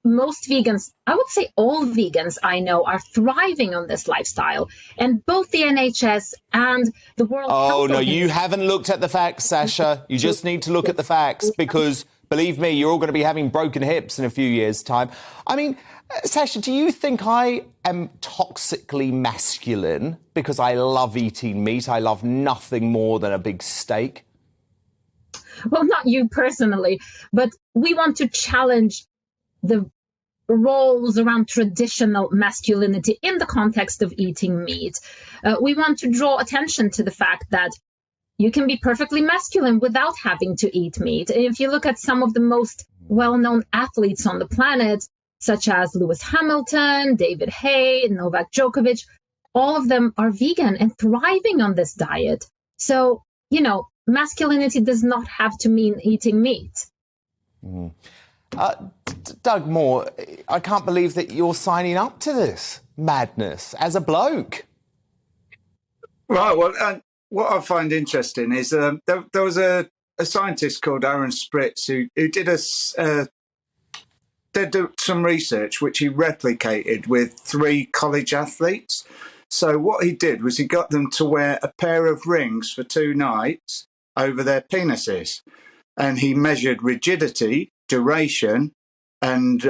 most vegans, I would say all vegans I know, are thriving on this lifestyle. And both the NHS and the World Health no, Organization... you haven't looked at the facts, Sasha. You just need to look at the facts because, believe me, you're all going to be having broken hips in a few years' time. I mean, Sasha, do you think I am toxically masculine because I love eating meat? I love nothing more than a big steak. Well, not you personally, but we want to challenge the roles around traditional masculinity in the context of eating meat. We want to draw attention to the fact that you can be perfectly masculine without having to eat meat. If you look at some of the most well-known athletes on the planet, such as Lewis Hamilton, David Hay, Novak Djokovic, all of them are vegan and thriving on this diet. So, you know, masculinity does not have to mean eating meat. Doug Moore, I can't believe that you're signing up to this madness as a bloke. Right, well, what I find interesting is there was a scientist called Aaron Spritz who did some research which he replicated with 3 college athletes. So what he did was he got them to wear a pair of rings for 2 nights over their penises. And he measured rigidity, duration, and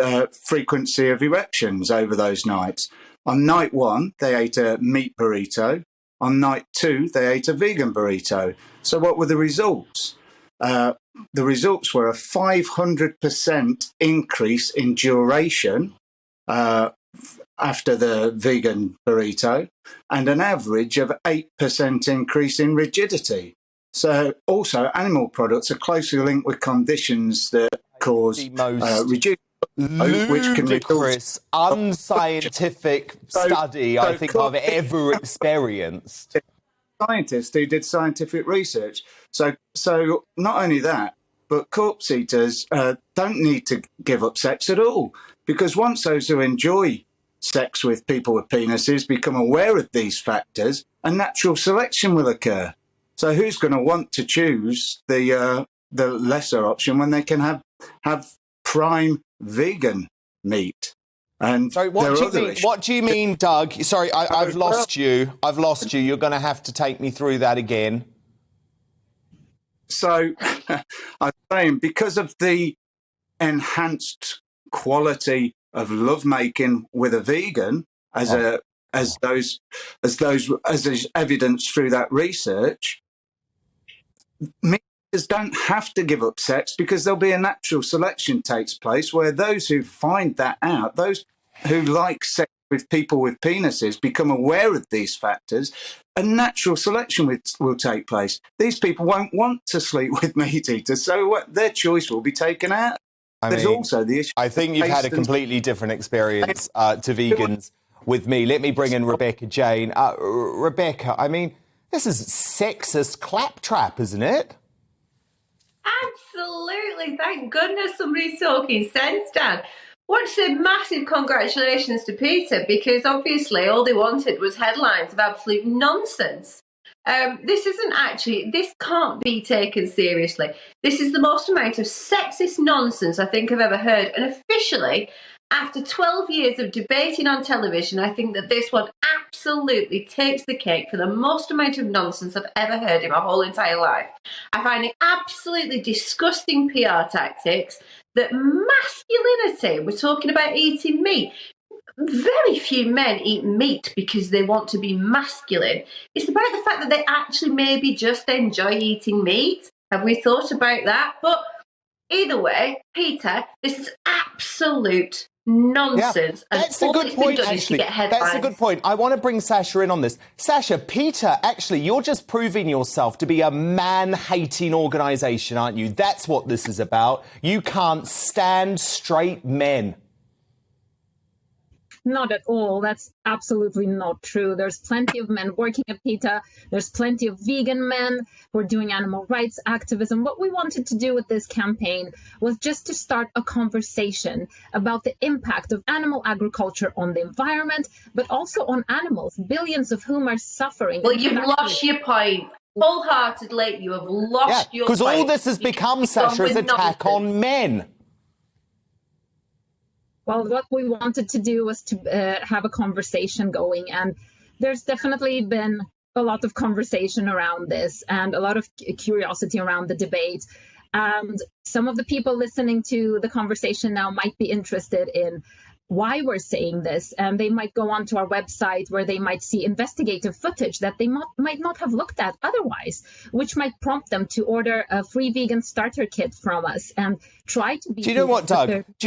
frequency of erections over those nights. On night 1, they ate a meat burrito. On night 2, they ate a vegan burrito. So what were the results? The results were a 500% increase in duration after the vegan burrito and an average of 8% increase in rigidity. So also animal products are closely linked with conditions that cause rigidity. Ludicrous, unscientific study I think I've ever experienced. Scientists who did scientific research. So not only that, but corpse eaters don't need to give up sex at all, because once those who enjoy sex with people with penises become aware of these factors, a natural selection will occur. So who's going to want to choose the lesser option when they can have prime vegan meat? And sorry, what do you mean, Doug? Sorry, I've lost you. You're going to have to take me through that again. So I'm saying because of the enhanced quality of lovemaking with a vegan, as is evidenced through that research, meaters don't have to give up sex because there'll be a natural selection takes place where those who find that out, those who like sex with people with penises, become aware of these factors, a natural selection will take place. These people won't want to sleep with meat eaters, so their choice will be taken out. There's also the issue. I think you've had a completely different experience to vegans with me. Let me bring in Rebecca Jane. Rebecca, I mean, this is sexist claptrap, isn't it? Absolutely. Thank goodness somebody's talking sense, Dan. I want to say massive congratulations to Peter, because obviously all they wanted was headlines of absolute nonsense. This can't be taken seriously. This is the most amount of sexist nonsense I think I've ever heard. And officially, after 12 years of debating on television, I think that this one absolutely takes the cake for the most amount of nonsense I've ever heard in my whole entire life. I find it absolutely disgusting PR tactics that masculinity, we're talking about eating meat. Very few men eat meat because they want to be masculine. It's about the fact that they actually maybe just enjoy eating meat. Have we thought about that? But either way, Peter, this is absolute nonsense. Yeah, that's a good point, actually. That's a good point. I want to bring Sasha in on this. Sasha, Peter, actually, you're just proving yourself to be a man-hating organisation, aren't you? That's what this is about. You can't stand straight men. Not at all. That's absolutely not true. There's plenty of men working at PETA. There's plenty of vegan men who are doing animal rights activism. What we wanted to do with this campaign was just to start a conversation about the impact of animal agriculture on the environment, but also on animals, billions of whom are suffering. Well, you've lost your point. Wholeheartedly, you have lost your point. Because all this has become, Sasha, is an attack on men. Well, what we wanted to do was to have a conversation going, and there's definitely been a lot of conversation around this and a lot of curiosity around the debate. And some of the people listening to the conversation now might be interested in why we're saying this, and they might go onto our website where they might see investigative footage that they might not have looked at otherwise, which might prompt them to order a free vegan starter kit from us and try to be. Do you know what, Doug?